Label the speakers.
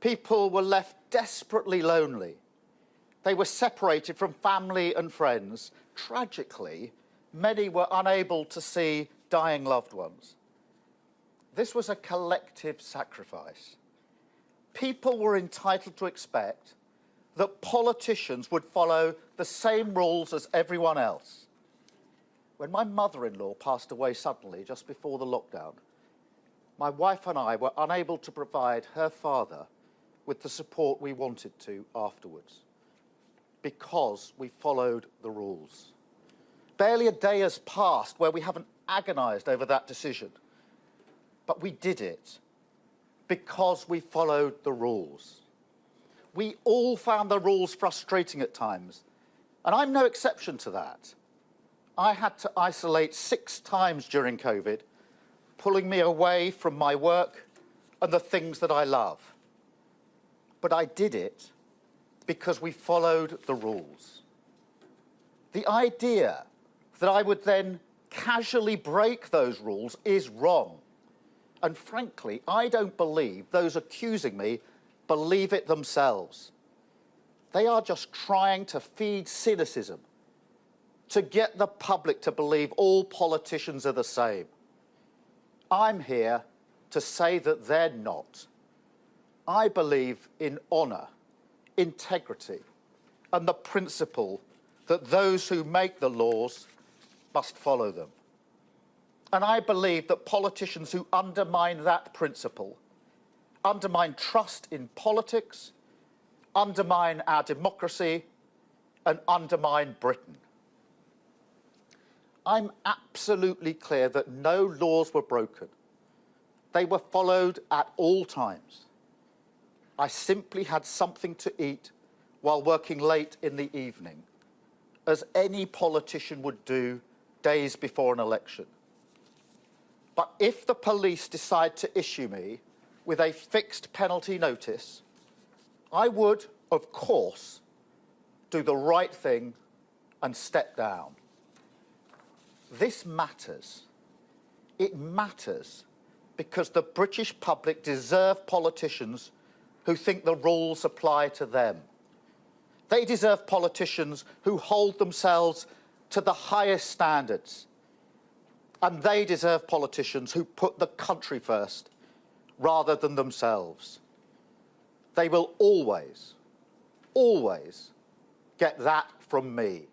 Speaker 1: People were left desperately lonely. They were separated from family and friends. Tragically, many were unable to see dying loved ones. This was a collective sacrifice. People were entitled to expect that politicians would follow the same rules as everyone else. When my mother-in-law passed away suddenly just before the lockdown, my wife and I were unable to provide her father with the support we wanted to afterwards, because we followed the rules. Barely a day has passed where we haven't agonised over that decision, but we did it because we followed the rules. We all found the rules frustrating at times, and I'm no exception to that. I had to isolate 6 times during COVID, pulling me away from my work and the things that I love. But I did it because we followed the rules. The idea that I would then casually break those rules is wrong. And frankly, I don't believe those accusing me believe it themselves. They are just trying to feed cynicism, to get the public to believe all politicians are the same. I'm here to say that they're not. I believe in honour, integrity, and the principle that those who make the laws must follow them. And I believe that politicians who undermine that principle undermine trust in politics, undermine our democracy, and undermine Britain. I'm absolutely clear that no laws were broken. They were followed at all times. I simply had something to eat while working late in the evening, as any politician would do days before an election. But if the police decide to issue me with a fixed penalty notice, I would, of course, do the right thing and step down. This matters. It matters because the British public deserve politicians who think the rules apply to them. They deserve politicians who hold themselves to the highest standards. And they deserve politicians who put the country first rather than themselves. They will always, always get that from me.